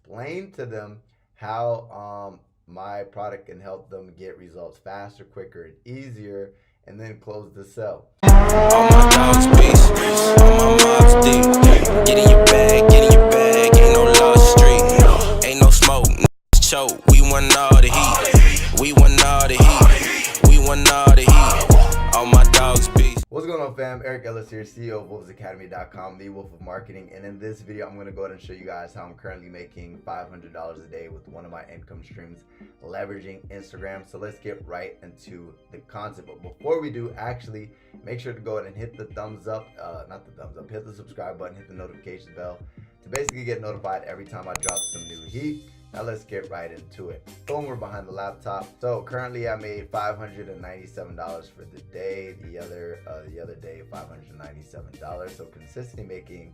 explain to them how my product can help them get results faster, quicker, and easier, and then close the sale. All my dogs peace, all my mobs deep. Get in your bag, get in your bag. Ain't no lost street, ain't no smoke, choke. We want all the heat, we want all the heat, we want all the heat. All my dogs peace. What's going on, fam? Eric Ellis here, CEO of WolvesAcademy.com, the Wolf of Marketing. And in this video, I'm going to go ahead and show you guys how I'm currently making $500 a day with one of my income streams, leveraging Instagram. So let's get right into the concept. But before we do, actually, make sure to go ahead and hit the thumbs up, not the thumbs up, hit the subscribe button, hit the notification bell to basically get notified every time I drop some new heat. Now let's get right into it. Boom, we're behind the laptop. So currently I made $597 for the day. The other day, $597. So consistently making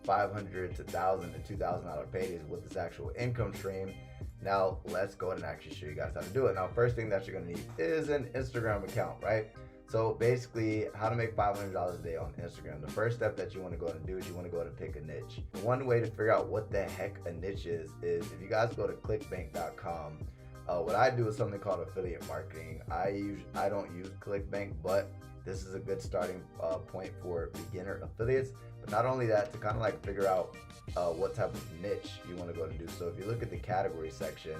$500 to $1,000 to $2,000 paydays with this actual income stream. Now let's go ahead and actually show you guys how to do it. Now, first thing that you're gonna need is an Instagram account, right? So basically, how to make $500 a day on Instagram. The first step that you want to go ahead and do is you want to go ahead and pick a niche. One way to figure out what the heck a niche is if you guys go to clickbank.com, what I do is something called affiliate marketing. I don't use ClickBank, but this is a good starting point for beginner affiliates. But not only that, to kind of like figure out what type of niche you want to go and do. So if you look at the category section,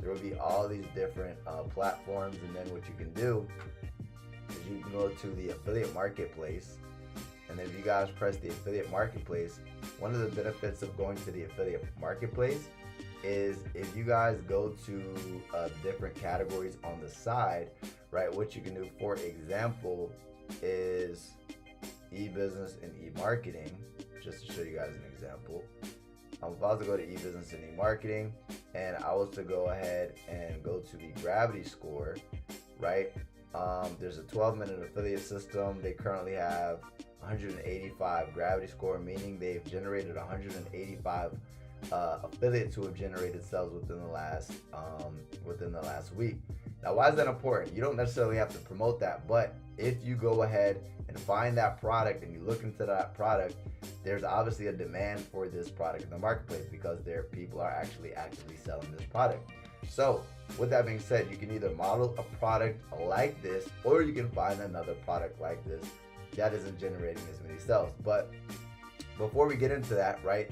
there will be all these different platforms, and then what you can do is you can go to the affiliate marketplace, and then if you guys press the affiliate marketplace, one of the benefits of going to the affiliate marketplace is if you guys go to different categories on the side, right, what you can do, for example, is e-business and e-marketing. Just to show you guys an example, I'm about to go to e-business and e-marketing, and I was to go ahead and go to the gravity score, right? There's a 12-minute affiliate system. They currently have 185 gravity score, meaning they've generated 185 affiliates who have generated sales within the last week. Now, why is that important? You don't necessarily have to promote that, but if you go ahead and find that product and you look into that product, there's obviously a demand for this product in the marketplace because people are actually actively selling this product. So with that being said, you can either model a product like this, or you can find another product like this that isn't generating as many sales. But before we get into that, right,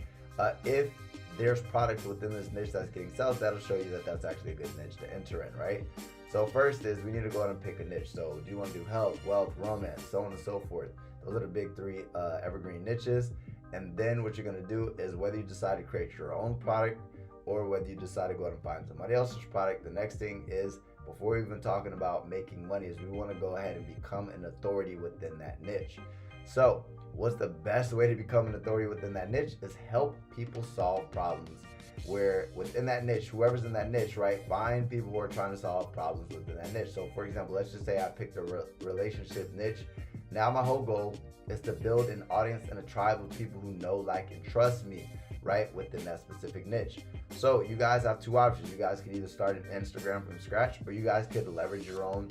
if there's products within this niche that's getting sales, that'll show you that that's actually a good niche to enter in, right? So first is we need to go ahead and pick a niche. So do you want to do health, wealth, romance, so on and so forth? Those are the big three evergreen niches. And then what you're going to do is, whether you decide to create your own product or whether you decide to go ahead and find somebody else's product, the next thing is, before even talking about making money, is we want to go ahead and become an authority within that niche. So what's the best way to become an authority within that niche is help people solve problems. Where within that niche, whoever's in that niche, right, find people who are trying to solve problems within that niche. So for example, let's just say I picked a relationship niche. Now my whole goal is to build an audience and a tribe of people who know, like, and trust me, right, within that specific niche. So you guys have two options. You guys can either start an Instagram from scratch, or you guys could leverage your own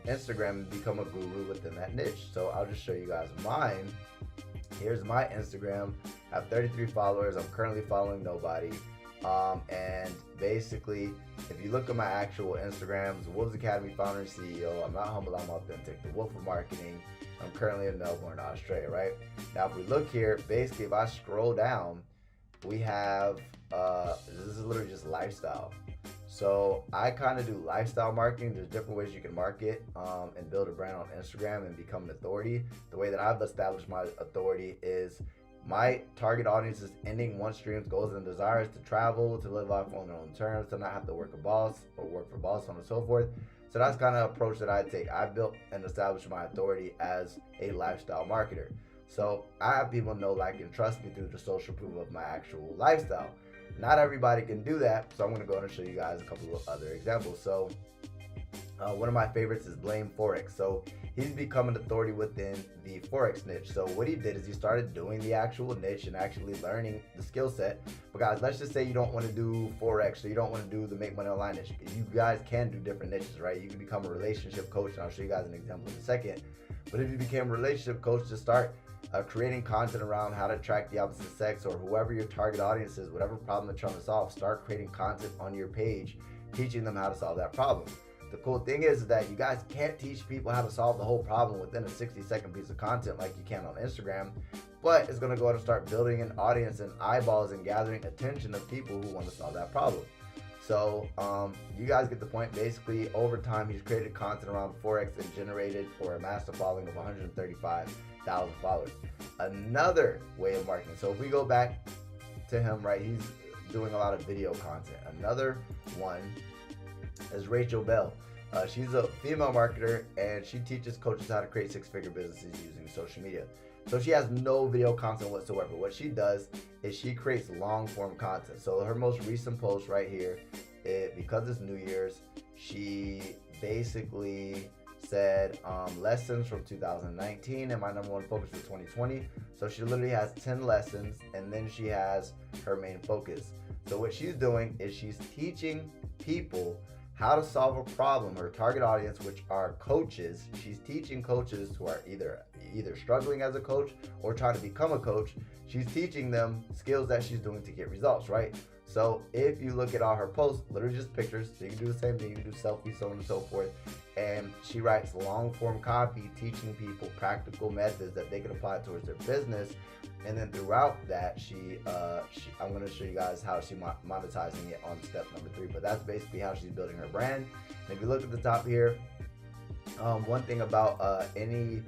Instagram and become a guru within that niche. So I'll just show you guys mine. Here's my Instagram. I have 33 followers. I'm currently following nobody. And basically, if you look at my actual Instagrams, Wolves Academy founder and CEO, I'm not humble, I'm authentic, the Wolf of Marketing. I'm currently in Melbourne, Australia, right? Now, if we look here, basically, if I scroll down, we have, this is literally just lifestyle. So I kind of do lifestyle marketing. There's different ways you can market and build a brand on Instagram and become an authority. The way that I've established my authority is my target audience is ending one's dreams, goals, and desires to travel, to live life on their own terms, to not have to work a boss or work for a boss, so on and so forth. So that's kind of approach that I take. I built and established my authority as a lifestyle marketer. So I have people know, like, and trust me through the social proof of my actual lifestyle. Not everybody can do that, so I'm going to go ahead and show you guys a couple of other examples. So one of my favorites is Blame Forex. So he's become an authority within the Forex niche. So what he did is he started doing the actual niche and actually learning the skill set. But guys, let's just say you don't want to do Forex, or you don't want to do the Make Money Online niche. You guys can do different niches, right? You can become a relationship coach, and I'll show you guys an example in a second. But if you became a relationship coach, to start creating content around how to attract the opposite sex, or whoever your target audience is, whatever problem they're trying to solve. Start creating content on your page, teaching them how to solve that problem. The cool thing is that you guys can't teach people how to solve the whole problem within a 60-second piece of content like you can on Instagram, but it's going to go out and start building an audience and eyeballs and gathering attention of people who want to solve that problem. So you guys get the point. Basically, over time, he's created content around Forex and generated or amassed a following of 135,000 followers. Another way of marketing. So if we go back to him, right, he's doing a lot of video content. Another one is Rachel Bell. She's a female marketer, and she teaches coaches how to create six-figure businesses using social media. So she has no video content whatsoever. What she does is she creates long-form content. So her most recent post right here, because it's New Year's, she basically said lessons from 2019 and my number one focus for 2020. So she literally has 10 lessons, and then she has her main focus. So what she's doing is she's teaching people how to solve a problem. Her target audience, which are coaches, she's teaching coaches who are either struggling as a coach or trying to become a coach. She's teaching them skills that she's doing to get results, right? So if you look at all her posts, literally just pictures, so you can do the same thing, you can do selfies, so on and so forth. And she writes long form copy, teaching people practical methods that they can apply towards their business. And then throughout that, I'm going to show you guys how she's monetizing it on step number 3. But that's basically how she's building her brand. And if you look at the top here, one thing about any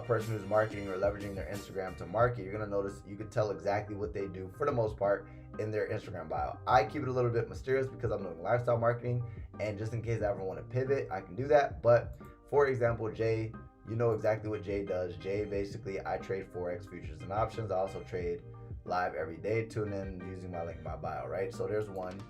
person who's marketing or leveraging their Instagram to market, you're going to notice you can tell exactly what they do for the most part in their Instagram bio. I keep it a little bit mysterious because I'm doing lifestyle marketing, and just in case I ever want to pivot, I can do that. But for example, Jay, you know exactly what Jay does. Jay, basically, I trade Forex futures and options. I also trade live every day. Tune in using my link in my bio, right? So there's one.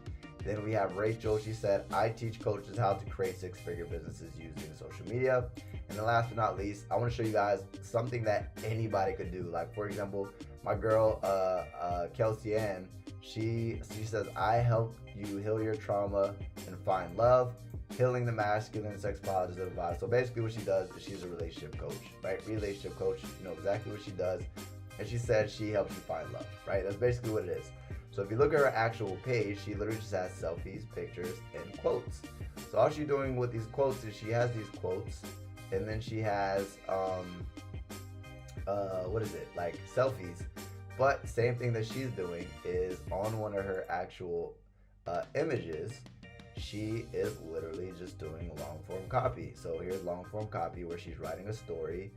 Then we have Rachel. She said, I teach coaches how to create six-figure businesses using social media. And then last but not least, I want to show you guys something that anybody could do. Like, for example, my girl, Kelsey Ann, she says, I help you heal your trauma and find love, healing the masculine, sex positive vibe. So basically what she does is she's a relationship coach, right? Relationship coach, you know exactly what she does. And she said she helps you find love, right? That's basically what it is. So if you look at her actual page, she literally just has selfies, pictures, and quotes. So all she's doing with these quotes is she has these quotes, and then she has, like selfies. But same thing that she's doing is on one of her actual images, she is literally just doing long form copy. So here's long form copy where she's writing a story,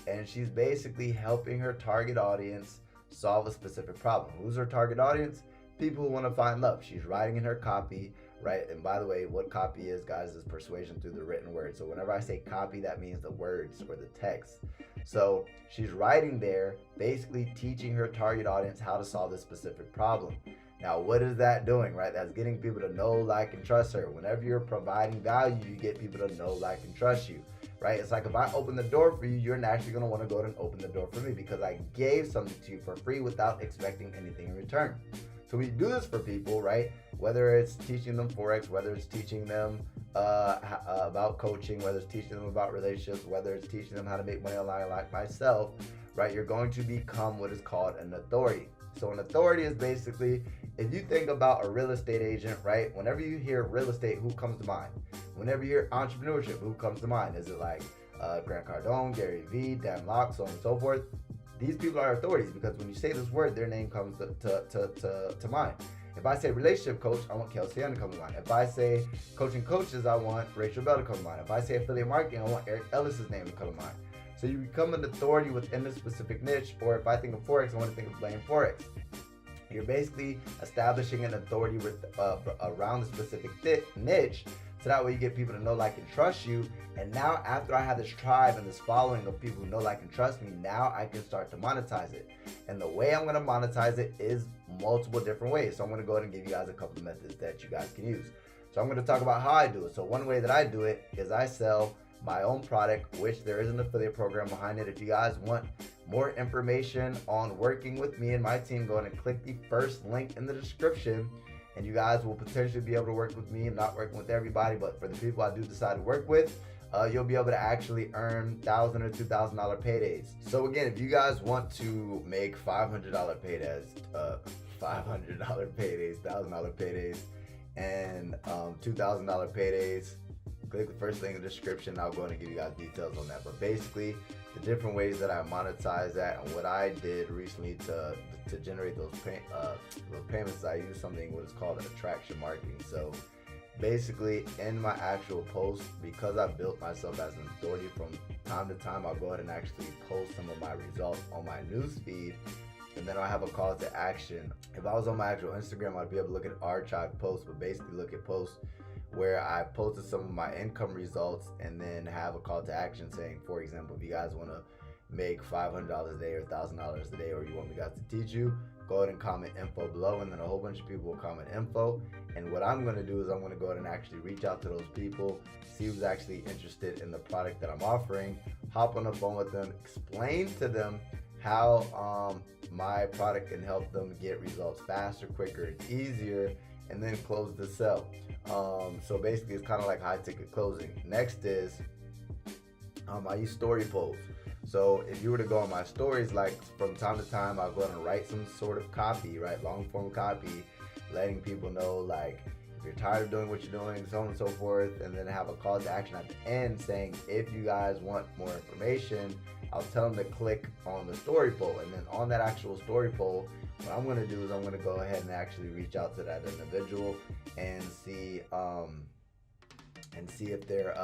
and she's basically helping her target audience solve a specific problem. Who's her target audience? People who want to find love. She's writing in her copy, right? And by the way, what copy is, guys, is persuasion through the written word. So whenever I say copy, that means the words or the text. So she's writing there, basically teaching her target audience how to solve this specific problem. Now, what is that doing, right? That's getting people to know, like, and trust her. Whenever you're providing value, you get people to know, like, and trust you, right? It's like if I open the door for you, you're naturally going to want to go and open the door for me because I gave something to you for free without expecting anything in return. So we do this for people, right? Whether it's teaching them Forex, whether it's teaching them about coaching, whether it's teaching them about relationships, whether it's teaching them how to make money online like myself, right? You're going to become what is called an authority. So an authority is basically, if you think about a real estate agent, right? Whenever you hear real estate, who comes to mind? Whenever you hear entrepreneurship, who comes to mind? Is it like Grant Cardone, Gary Vee, Dan Lok, so on and so forth? These people are authorities because when you say this word, their name comes to mind. If I say relationship coach, I want Kelsey Ann to come to mind. If I say coaching coaches, I want Rachel Bell to come to mind. If I say affiliate marketing, I want Eric Ellis's name to come to mind. So you become an authority within a specific niche, or if I think of Forex, I want to think of Blame Forex. You're basically establishing an authority around a specific niche, so that way you get people to know, like, and trust you. And now after I have this tribe and this following of people who know, like, and trust me, now I can start to monetize it. And the way I'm going to monetize it is multiple different ways. So I'm going to go ahead and give you guys a couple of methods that you guys can use. So I'm going to talk about how I do it. So one way that I do it is I sell my own product, which there is an affiliate program behind it. If you guys want more information on working with me and my team, go ahead and click the first link in the description, and you guys will potentially be able to work with me. I'm not working with everybody, but for the people I do decide to work with, you'll be able to actually earn $1,000 or $2,000 paydays. So again, if you guys want to make $500 paydays, $500 paydays, $1,000 paydays, and $2,000 paydays, click the first link in the description. I'll go ahead and give you guys details on that. But basically, the different ways that I monetize that and what I did recently to generate those payments, I use something what is called attraction marketing. So basically, in my actual post, because I built myself as an authority, from time to time I'll go ahead and actually post some of my results on my news feed, and then I'll have a call to action. If I was on my actual Instagram, I'd be able to look at archived posts, but basically look at posts where I posted some of my income results and then have a call to action saying, for example, if you guys want to make $500 a day or $1,000 a day, or you want me guys to teach you, go ahead and comment info below, and then a whole bunch of people will comment info. And what I'm going to do is I'm going to go ahead and actually reach out to those people, see who's actually interested in the product that I'm offering, hop on the phone with them, explain to them how my product can help them get results faster, quicker, and easier, and then close the sale. So basically, it's kind of like high ticket closing. Next is I use story polls. So if you were to go on my stories, like from time to time, I'll go ahead and write some sort of copy, right? Long form copy, letting people know, like, if you're tired of doing what you're doing, so on and so forth, and then have a call to action at the end saying, if you guys want more information, I'll tell them to click on the story poll. And then on that actual story poll, what I'm going to do is I'm going to go ahead and actually reach out to that individual and see if they're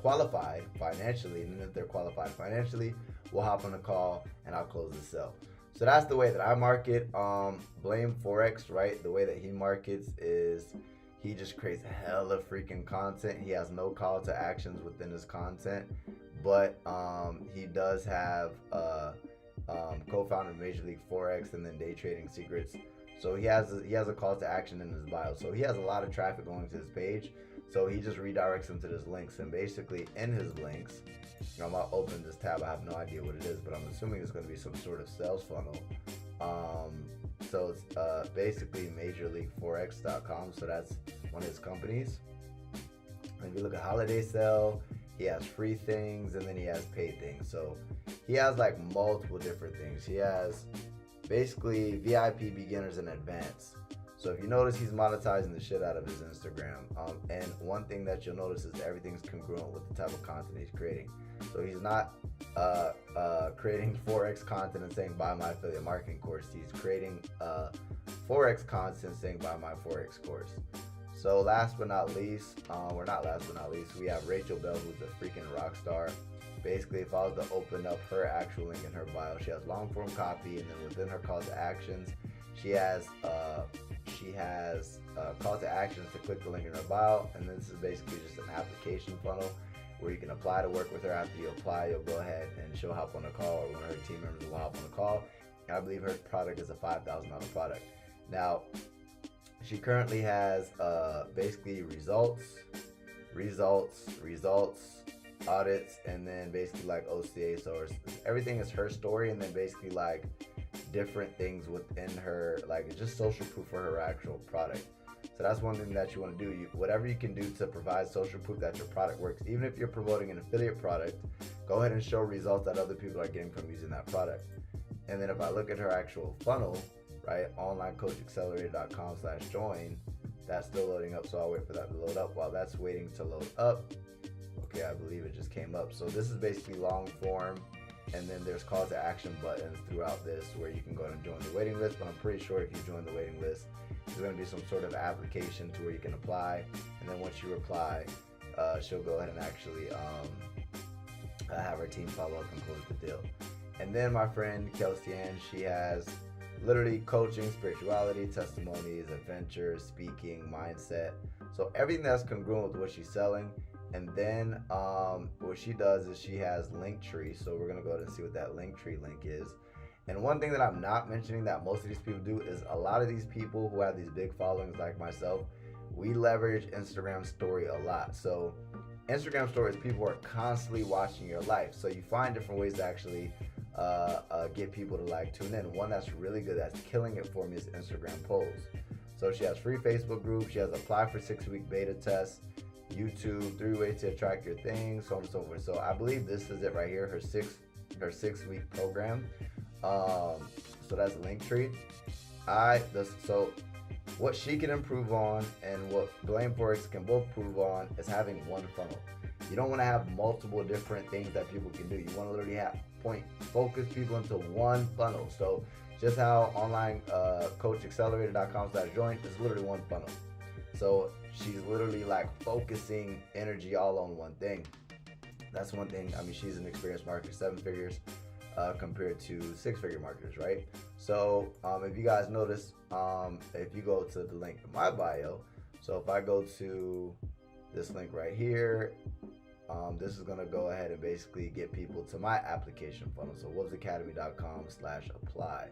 qualified financially, and then if they're qualified financially, we'll hop on a call and I'll close the sale. So that's the way that I market. Blame Forex, right? The way that he markets is he just creates hella freaking content. He has no call to actions within his content, but he does have co-founded Major League Forex and then Day Trading Secrets. So he has a call to action in his bio. So he has a lot of traffic going to his page. So he just redirects them to his links, and basically in his links, I'm gonna open this tab. I have no idea what it is, but I'm assuming it's going to be some sort of sales funnel. So it's basically MajorLeagueForex.com. So that's one of his companies. And if you look at holiday sale, he has free things, and then he has paid things. So he has like multiple different things. He has basically VIP, beginners, and advanced. So if you notice, he's monetizing the shit out of his Instagram. And one thing that you'll notice is everything's congruent with the type of content he's creating. So he's not creating Forex content and saying buy my affiliate marketing course. He's creating Forex content saying buy my Forex course. So last but not least, we have Rachel Bell, who's a freaking rock star. Basically, if I was to open up her actual link in her bio, she has long form copy, and then within her call to actions, she has call to actions to click the link in her bio, and this is basically just an application funnel where you can apply to work with her. After you apply, you'll go ahead and she'll hop on a call, or one of her team members will hop on a call. And I believe her product is a $5,000 product. Now, she currently has basically results, audits, and then basically like OCA. So everything is her story, and then basically like different things within her, like it's just social proof for her actual product. So that's one thing that you want to do. Whatever you can do to provide social proof that your product works. Even if you're promoting an affiliate product, go ahead and show results that other people are getting from using that product. And then if I look at her actual funnel, right, onlinecoachaccelerator.com/join, that's still loading up, so I'll wait for that to load up. While that's waiting to load up, okay, I believe it just came up. So this is basically long form, and then there's call to action buttons throughout this where you can go and join the waiting list. But I'm pretty sure if you join the waiting list, there's going to be some sort of application to where you can apply, and then once you reply, she'll go ahead and actually have her team follow up and close the deal. And then my friend Kelsey Ann, she has literally coaching, spirituality, testimonies, adventures, speaking, mindset. So everything that's congruent with what she's selling. And then what she does is she has Linktree. So we're going to go ahead and see what that Linktree link is. And one thing that I'm not mentioning that most of these people do is a lot of these people who have these big followings like myself, we leverage Instagram story a lot. So Instagram stories, people are constantly watching your life. So you find different ways to actually get people to like tune in. One that's really good, that's killing it for me, is Instagram polls. So she has free Facebook group. She has apply for 6-week beta test. YouTube, 3 ways to attract your things, so on and so forth. So I believe this is it right here, her 6-week program. So that's Linktree. So what she can improve on and what Blameforex can both improve on is having one funnel. You don't want to have multiple different things that people can do. You want to literally focus people into one funnel. So just how online coachaccelerator.com/join is literally one funnel. So she's literally like focusing energy all on one thing. That's one thing. I mean, she's an experienced marketer, 7 figures compared to 6-figure marketers, right? So if you guys notice, if you go to the link in my bio, so if I go to this link right here, this is going to go ahead and basically get people to my application funnel. So wolvesacademy.com/apply.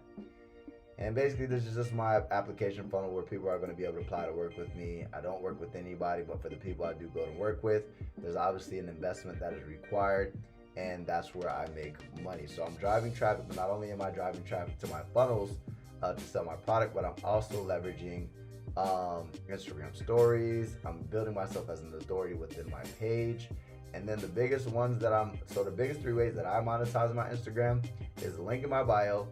And basically this is just my application funnel where people are going to be able to apply to work with me. I don't work with anybody, but for the people I do go to work with, there's obviously an investment that is required, and that's where I make money. So I'm driving traffic, but not only am I driving traffic to my funnels to sell my product, but I'm also leveraging Instagram stories. I'm building myself as an authority within my page. And then the biggest ones that the biggest 3 ways that I monetize my Instagram is the link in my bio,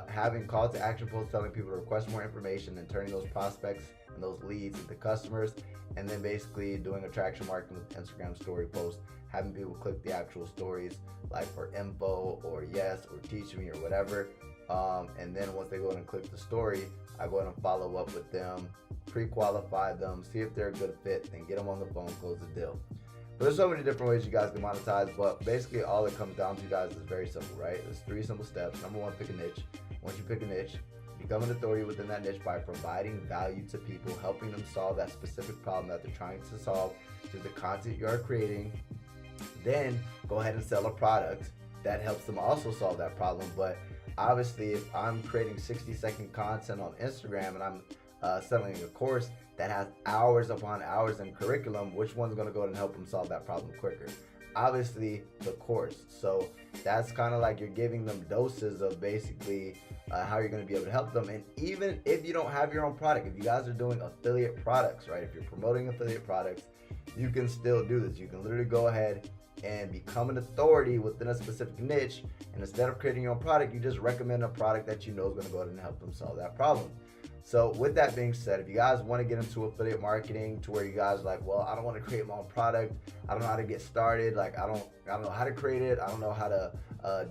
having call to action posts telling people to request more information and turning those prospects and those leads into customers, and then basically doing attraction marketing with Instagram story posts, having people click the actual stories like for info or yes or teach me or whatever. And then once they go in and click the story, I go in and follow up with them, pre-qualify them, see if they're a good fit, and get them on the phone, close the deal. But there's so many different ways you guys can monetize, but basically all it comes down to, guys, is very simple, right? There's 3 simple steps. Number 1, pick a niche. Once you pick a niche, become an authority within that niche by providing value to people, helping them solve that specific problem that they're trying to solve through the content you are creating. Then go ahead and sell a product that helps them also solve that problem. But obviously, if I'm creating 60-second content on Instagram and I'm selling a course that has hours upon hours in curriculum, which one's going to go ahead and help them solve that problem quicker? Obviously the course. So that's kind of like you're giving them doses of basically how you're going to be able to help them. And even if you don't have your own product, if you guys are doing affiliate products, right, if you're promoting affiliate products, you can still do this. You can literally go ahead and become an authority within a specific niche, and instead of creating your own product, you just recommend a product that you know is going to go ahead and help them solve that problem. So with that being said, if you guys want to get into affiliate marketing to where you guys are like, well, I don't want to create my own product, I don't know how to get started, like I don't know how to create it, I don't know how to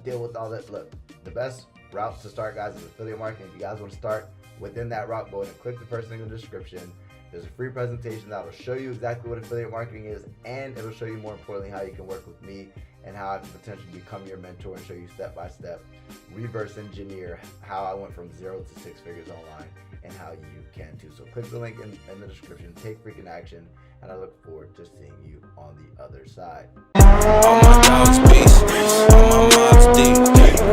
deal with all that. Look, the best route to start, guys, is affiliate marketing. If you guys want to start within that route, go ahead and click the first link in the description. There's a free presentation that will show you exactly what affiliate marketing is, and it'll show you, more importantly, how you can work with me and how I can potentially become your mentor and show you step by step, reverse engineer how I went from 0 to 6 figures online, and how you can too. So click the link in the description, take freaking action, and I look forward to seeing you on the other side. All my dogs peace, all my mobs deep.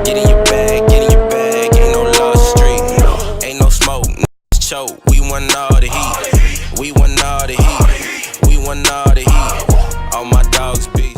Get in your bag, ain't no lost street. Ain't no smoke, choke. We want all the heat, we want all the heat, we want all